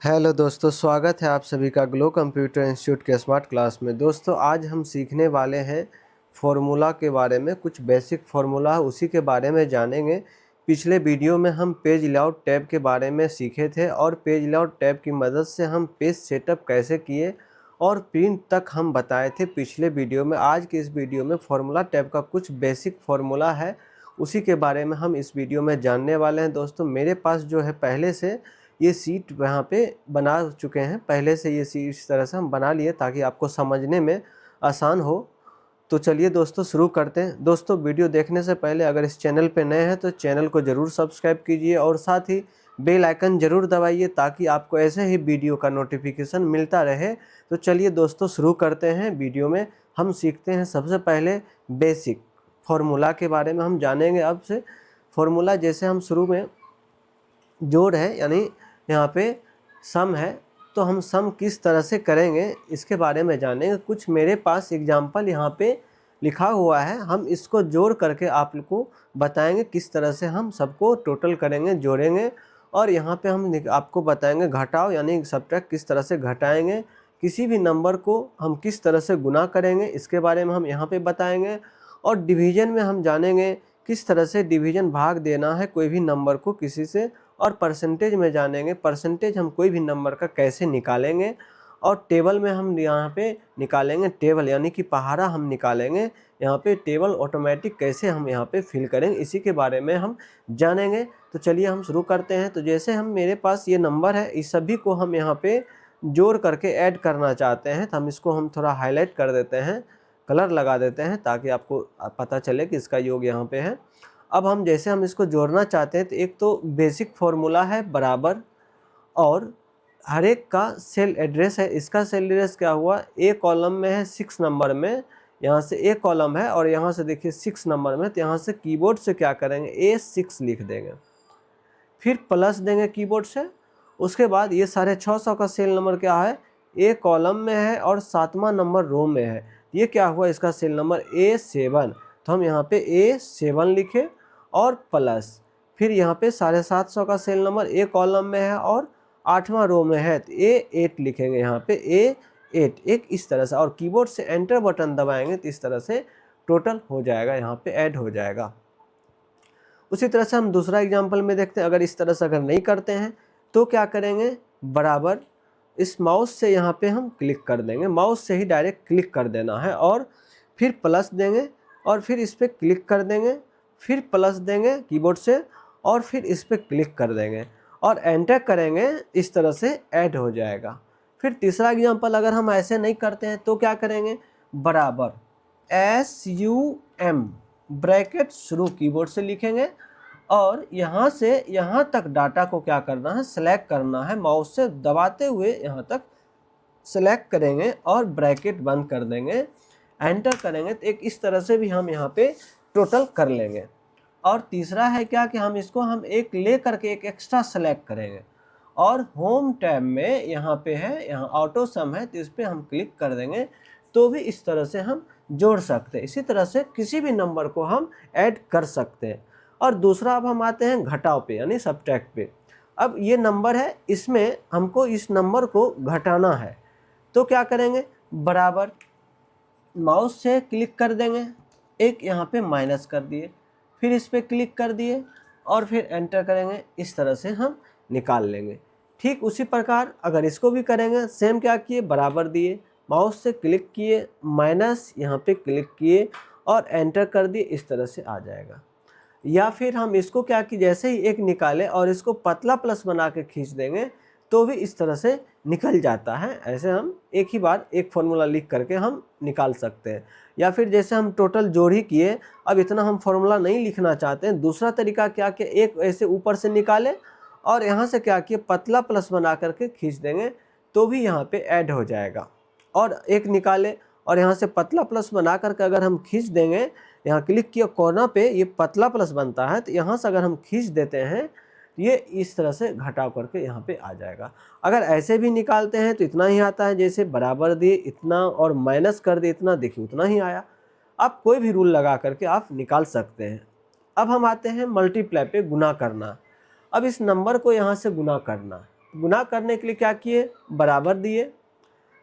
Hello दोस्तों, स्वागत है आप सभी का ग्लो कंप्यूटर इंस्टीट्यूट के स्मार्ट क्लास में। दोस्तों आज हम सीखने वाले हैं फॉर्मूला के बारे में। कुछ बेसिक फार्मूला है उसी के बारे में जानेंगे। पिछले वीडियो में हम पेज लेआउट टैब के बारे में सीखे थे और पेज लेआउट टैब की मदद से हम पेज सेटअप कैसे किए और प्रिंट तक हम बताए थे पिछले वीडियो में। आज के इस वीडियो में फार्मूला टैब का कुछ बेसिक फार्मूला है, उसी के बारे में हम इस वीडियो में जानने वाले हैं। दोस्तों मेरे पास जो है पहले से ये सीट यहाँ पे बना चुके हैं, पहले से ये सीट इस तरह से हम बना लिए ताकि आपको समझने में आसान हो। तो चलिए दोस्तों शुरू करते हैं। दोस्तों वीडियो देखने से पहले अगर इस चैनल पे नए हैं तो चैनल को ज़रूर सब्सक्राइब कीजिए और साथ ही बेल आइकन ज़रूर दबाइए ताकि आपको ऐसे ही वीडियो का नोटिफिकेशन मिलता रहे। तो चलिए दोस्तों शुरू करते हैं। वीडियो में हम सीखते हैं सबसे पहले बेसिक फार्मूला के बारे में हम जानेंगे। अब से फार्मूला जैसे हम शुरू में जोड़ है यानी यहाँ पे सम है, तो हम सम किस तरह से करेंगे इसके बारे में जानेंगे। कुछ मेरे पास एग्जाम्पल यहाँ पे लिखा हुआ है, हम इसको जोड़ करके आप लोग को बताएंगे किस तरह से हम सबको टोटल करेंगे, जोड़ेंगे। और यहाँ पे हम आपको बताएंगे घटाओ यानी सब्ट्रैक्ट किस तरह से घटाएंगे। किसी भी नंबर को हम किस तरह से गुना करेंगे इसके बारे में हम यहाँ पे बताएंगे। और डिवीज़न में हम जानेंगे किस तरह से डिवीज़न भाग देना है कोई भी नंबर को किसी से। और परसेंटेज में जानेंगे परसेंटेज हम कोई भी नंबर का कैसे निकालेंगे। और टेबल में हम यहाँ पे निकालेंगे टेबल यानी कि पहाड़ा हम निकालेंगे। यहाँ पे टेबल ऑटोमेटिक कैसे हम यहाँ पे फिल करेंगे इसी के बारे में हम जानेंगे। तो चलिए हम शुरू करते हैं। तो जैसे हम मेरे पास ये नंबर है, इस सभी को हम यहाँ पे जोड़ करके ऐड करना चाहते हैं तो हम इसको हम थोड़ा हाईलाइट कर देते हैं, कलर लगा देते हैं ताकि आपको पता चले कि इसका योग यहाँ पे है। अब हम जैसे हम इसको जोड़ना चाहते हैं तो एक तो बेसिक फार्मूला है बराबर, और हर एक का सेल एड्रेस है। इसका सेल एड्रेस क्या हुआ, ए कॉलम में है 6 नंबर में, यहाँ से ए कॉलम है और यहाँ से देखिए 6 नंबर में, तो यहाँ से कीबोर्ड से क्या करेंगे A6 लिख देंगे, फिर प्लस देंगे कीबोर्ड से। उसके बाद ये 650 का सेल नंबर क्या है, ए कॉलम में है और 7वां नंबर रो में है, ये क्या हुआ इसका सेल नंबर A7। तो हम यहाँ पे A7 लिखे और प्लस, फिर यहाँ पे 750 का सेल नंबर ए कॉलम में है और 8वां रो में है तो A8 लिखेंगे यहाँ पे A8 एक इस तरह से, और कीबोर्ड से एंटर बटन दबाएंगे तो इस तरह से टोटल हो जाएगा, यहाँ पे ऐड हो जाएगा। उसी तरह से हम दूसरा एग्जाम्पल में देखते हैं। अगर इस तरह से अगर नहीं करते हैं तो क्या करेंगे, बराबर इस माउस से यहाँ पे हम क्लिक कर देंगे, माउस से ही डायरेक्ट क्लिक कर देना है और फिर प्लस देंगे और फिर इस पर क्लिक कर देंगे, फिर प्लस देंगे कीबोर्ड से और फिर इस पर क्लिक कर देंगे और एंटर करेंगे, इस तरह से ऐड हो जाएगा। फिर तीसरा एग्जाम्पल अगर हम ऐसे नहीं करते हैं तो क्या करेंगे, बराबर SUM ब्रैकेट शुरू कीबोर्ड से लिखेंगे और यहाँ से यहाँ तक डाटा को क्या करना है, सेलेक्ट करना है, माउस से दबाते हुए यहाँ तक सेलेक्ट करेंगे और ब्रैकेट बंद कर देंगे, एंटर करेंगे तो एक इस तरह से भी हम यहाँ पे टोटल कर लेंगे। और तीसरा है क्या कि हम इसको हम एक ले करके एक एक्स्ट्रा सेलेक्ट करेंगे और होम टैब में यहाँ पे है, यहाँ ऑटो सम है तो इस पर हम क्लिक कर देंगे तो भी इस तरह से हम जोड़ सकते हैं। इसी तरह से किसी भी नंबर को हम ऐड कर सकते हैं। और दूसरा अब हम आते हैं घटाव पे यानी सब्ट्रैक्ट पे। अब ये नंबर है, इसमें हमको इस नंबर को घटाना है तो क्या करेंगे, बराबर माउस से क्लिक कर देंगे, एक यहाँ पे माइनस कर दिए, फिर इस पर क्लिक कर दिए और फिर एंटर करेंगे, इस तरह से हम निकाल लेंगे। ठीक उसी प्रकार अगर इसको भी करेंगे, सेम क्या किए, बराबर दिए, माउस से क्लिक किए, माइनस यहाँ पे क्लिक किए और एंटर कर दिए, इस तरह से आ जाएगा। या फिर हम इसको क्या कि जैसे ही एक निकाले और इसको पतला प्लस बना के खींच देंगे तो भी इस तरह से निकल जाता है। ऐसे हम एक ही बार एक फार्मूला लिख करके हम निकाल सकते हैं। या फिर जैसे हम टोटल जोड़ ही किए, अब इतना हम फार्मूला नहीं लिखना चाहते हैं, दूसरा तरीका क्या कि एक ऐसे ऊपर से निकाले और यहाँ से क्या किए पतला प्लस बना करके खींच देंगे तो भी यहाँ पे ऐड हो जाएगा। और एक निकाले और यहाँ से पतला प्लस बना करके अगर हम खींच देंगे, यहाँ क्लिक किया कोना पे ये पतला प्लस बनता है तो यहाँ से अगर हम खींच देते हैं ये इस तरह से घटाव करके यहाँ पे आ जाएगा। अगर ऐसे भी निकालते हैं तो इतना ही आता है, जैसे बराबर दिए इतना और माइनस कर दिए इतना, देखिए उतना ही आया। आप कोई भी रूल लगा करके आप निकाल सकते हैं। अब हम आते हैं मल्टीप्लाई पे, गुना करना। अब इस नंबर को यहाँ से गुना करना, गुना करने के लिए क्या किए, बराबर दिए,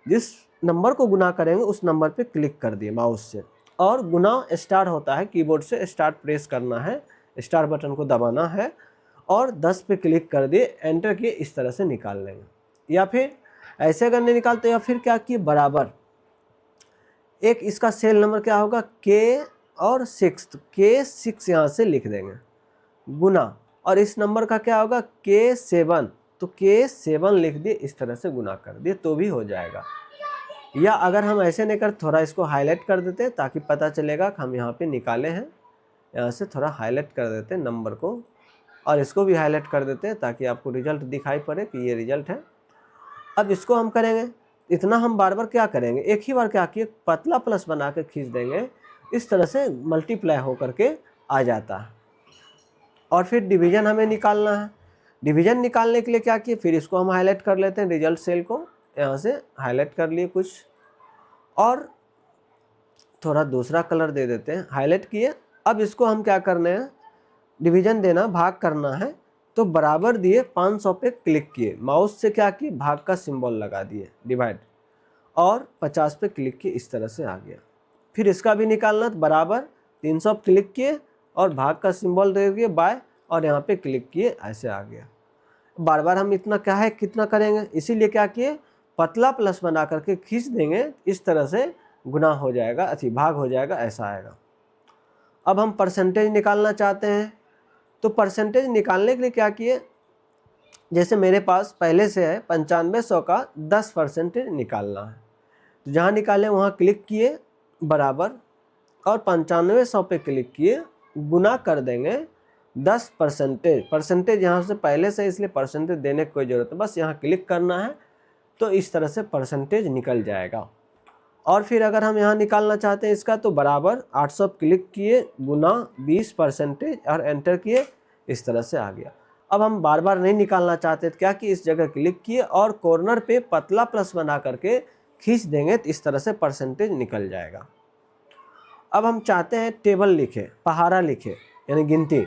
जिस नंबर को गुना करेंगे उस नंबर पे क्लिक कर दिए माउस से, और गुना स्टार होता है, कीबोर्ड से स्टार्ट प्रेस करना है, स्टार बटन को दबाना है और 10 पे क्लिक कर दिए, एंटर किए, इस तरह से निकाल लेंगे। या फिर ऐसे अगर नहीं निकालते, या फिर क्या किए, बराबर एक इसका सेल नंबर क्या होगा, के और 6, K6 यहाँ से लिख देंगे गुना, और इस नंबर का क्या होगा, K7, तो K7 लिख दिए, इस तरह से गुना कर दिए तो भी हो जाएगा। या अगर हम ऐसे नहीं कर, थोड़ा इसको हाईलाइट कर देते हैं ताकि पता चलेगा कि हम यहाँ पे निकाले हैं, यहाँ से थोड़ा हाईलाइट कर देते हैं नंबर को, और इसको भी हाईलाइट कर देते हैं ताकि आपको रिजल्ट दिखाई पड़े कि ये रिजल्ट है। अब इसको हम करेंगे, इतना हम बार बार क्या करेंगे, एक ही बार क्या किए, पतला प्लस बना के खींच देंगे, इस तरह से मल्टीप्लाई हो करके आ जाता है। और फिर डिवीजन हमें निकालना है, डिवीजन निकालने के लिए क्या किए, फिर इसको हम हाईलाइट कर लेते हैं, रिजल्ट सेल को यहाँ से हाईलाइट कर लिए कुछ, और थोड़ा दूसरा कलर दे देते हैं, हाईलाइट किए। अब इसको हम क्या करने हैं, डिवीजन देना, भाग करना है, तो बराबर दिए, 500 पे क्लिक किए, माउस से क्या किए, भाग का सिंबल लगा दिए, डिवाइड, और 50 पे क्लिक किए, इस तरह से आ गया। फिर इसका भी निकालना, तो बराबर 300 क्लिक किए और भाग का सिंबल दे दिए बाय, और यहाँ पे क्लिक किए, ऐसे आ गया। बार बार हम इतना क्या है, कितना करेंगे, इसीलिए क्या किए, पतला प्लस बना करके खींच देंगे, इस तरह से गुना हो जाएगा, भाग हो जाएगा, ऐसा आएगा। अब हम परसेंटेज निकालना चाहते हैं, तो परसेंटेज निकालने के लिए क्या किए, जैसे मेरे पास पहले से है 9500 का 10% निकालना है, तो जहाँ निकाले वहाँ क्लिक किए, बराबर, और 9500 पे क्लिक किए, गुना कर देंगे 10%, परसेंटेज यहाँ से पहले से, इसलिए परसेंटेज देने की कोई ज़रूरत नहीं, बस यहाँ क्लिक करना है, तो इस तरह से परसेंटेज निकल जाएगा। और फिर अगर हम यहाँ निकालना चाहते हैं इसका, तो बराबर 800 क्लिक किए, गुना 20% और एंटर किए, इस तरह से आ गया। अब हम बार बार नहीं निकालना चाहते, तो क्या कि इस जगह क्लिक किए और कॉर्नर पे पतला प्लस बना करके खींच देंगे, तो इस तरह से परसेंटेज निकल जाएगा। अब हम चाहते हैं टेबल लिखे, पहाड़ा लिखे, यानी गिनती,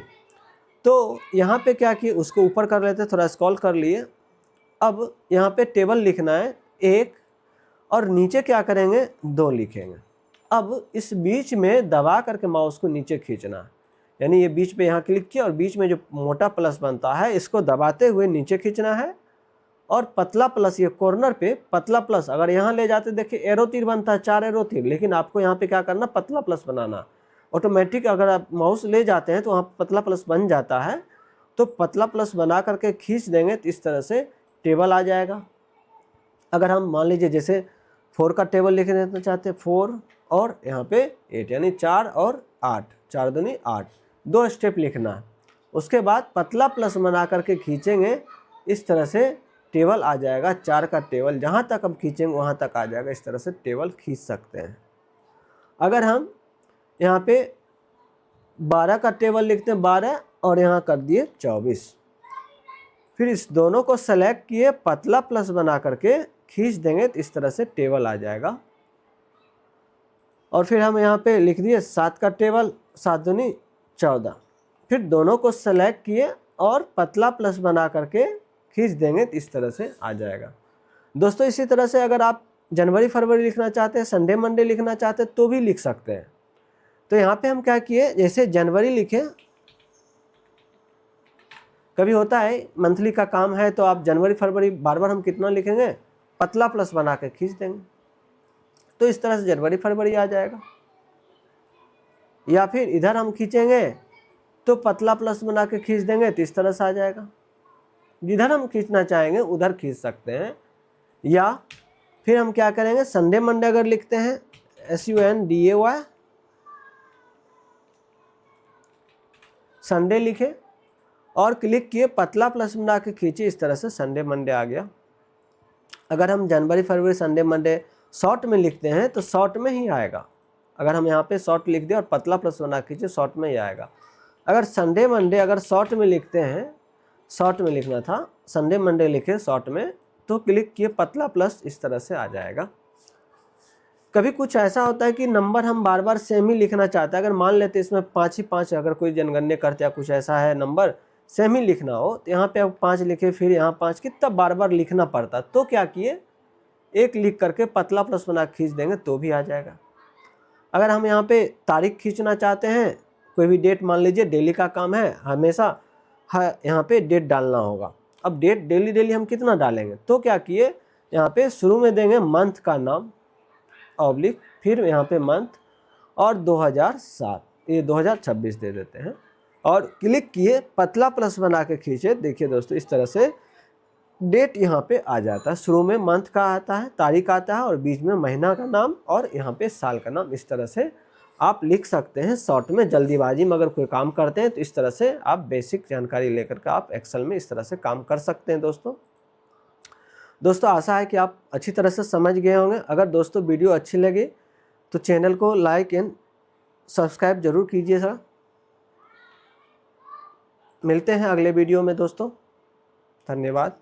तो यहाँ पे क्या किए, उसको ऊपर कर लेते, थोड़ा स्क्रॉल कर लिए। अब यहाँ पे टेबल लिखना है 1, और नीचे क्या करेंगे, 2 लिखेंगे। अब इस बीच में दबा करके माउस को नीचे खींचना है, यानी ये बीच पे यहाँ क्लिक किया, और बीच में जो मोटा प्लस बनता है इसको दबाते हुए नीचे खींचना है, और पतला प्लस, ये कॉर्नर पे पतला प्लस, अगर यहाँ ले जाते, देखिए एरो तीर बनता है, 4 एरो तीर, लेकिन आपको यहाँ पे क्या करना, पतला प्लस बनाना ऑटोमेटिक। अगर आप माउस ले जाते हैं तो वहाँ पतला प्लस बन जाता है, तो पतला प्लस बना करके खींच देंगे, तो इस तरह से टेबल आ जाएगा। अगर हम मान लीजिए जैसे 4 का टेबल लिख देना चाहते हैं, 4 और यहाँ पे 8, यानी 4 और 8, 4 दूनी 8, 2 स्टेप लिखना है। उसके बाद पतला प्लस बना करके खींचेंगे, इस तरह से टेबल आ जाएगा, 4 का टेबल, जहाँ तक हम खींचेंगे वहाँ तक आ जाएगा, इस तरह से टेबल खींच सकते हैं। अगर हम यहाँ पे 12 का टेबल लिखते हैं, 12 और यहाँ कर दिए 24, फिर इस दोनों को सेलेक्ट किए, पतला प्लस बना करके खींच देंगे, तो इस तरह से टेबल आ जाएगा। और फिर हम यहाँ पे लिख दिए 7 का टेबल, 7 दूनी 14, फिर दोनों को सेलेक्ट किए और पतला प्लस बना करके खींच देंगे, तो इस तरह से आ जाएगा। दोस्तों इसी तरह से अगर आप जनवरी फरवरी लिखना चाहते हैं, संडे मंडे लिखना चाहते हैं, तो भी लिख सकते हैं। तो यहाँ पे हम क्या किए, जैसे जनवरी लिखे, कभी होता है मंथली का काम है तो आप जनवरी फरवरी बार बार हम कितना लिखेंगे, पतला प्लस बना के खींच देंगे, तो इस तरह से जनवरी फरवरी आ जाएगा। या फिर इधर हम खींचेंगे तो पतला प्लस बना के खींच देंगे, तो इस तरह से आ जाएगा। जिधर हम खींचना चाहेंगे उधर खींच सकते हैं। या फिर हम क्या करेंगे, संडे मंडे अगर लिखते हैं, SUNDAY, संडे लिखे और क्लिक किए, पतला प्लस बना के खींचे, इस तरह से संडे मंडे आ गया। अगर हम जनवरी फरवरी संडे मंडे शॉर्ट में लिखते हैं तो शॉर्ट में ही आएगा। अगर हम यहाँ पे शॉर्ट लिख दें और पतला प्लस बना के खींचे, शॉर्ट में ही आएगा। अगर संडे मंडे अगर शॉर्ट में लिखते हैं, शॉर्ट में लिखना था, संडे मंडे लिखे शॉर्ट में, तो क्लिक किए, पतला प्लस, इस तरह से आ जाएगा। कभी कुछ ऐसा होता है कि नंबर हम बार बार सेम ही लिखना चाहते हैं, अगर मान लेते इसमें 5 ही 5, अगर कोई जनगणना करते हैं, कुछ ऐसा है नंबर सेम ही लिखना हो तो यहाँ पे अब 5 लिखे, फिर यहाँ 5, कितना बार बार लिखना पड़ता। तो क्या किए, एक लिख करके पतला प्लस बना खींच देंगे तो भी आ जाएगा। अगर हम यहाँ पे तारीख खींचना चाहते हैं, कोई भी डेट, मान लीजिए डेली का काम है, हमेशा यहाँ पे डेट डालना होगा। अब डेट डेली हम कितना डालेंगे, तो क्या किए, यहाँ पे शुरू में देंगे मंथ का नाम ऑब्लिक, फिर यहाँ पे मंथ और 2007, ये 2026 दे देते हैं और क्लिक किए, पतला प्लस बना के खींचे। देखिए दोस्तों, इस तरह से डेट यहाँ पे आ जाता है। शुरू में मंथ का आता है, तारीख आता है और बीच में महीना का नाम और यहाँ पे साल का नाम। इस तरह से आप लिख सकते हैं शॉर्ट में। जल्दीबाजी में अगर कोई काम करते हैं तो इस तरह से आप बेसिक जानकारी लेकर के आप एक्सेल में इस तरह से काम कर सकते हैं। दोस्तों आशा है कि आप अच्छी तरह से समझ गए होंगे। अगर दोस्तों वीडियो अच्छी लगी तो चैनल को लाइक एंड सब्सक्राइब जरूर कीजिएगा। मिलते हैं अगले वीडियो में दोस्तों, धन्यवाद।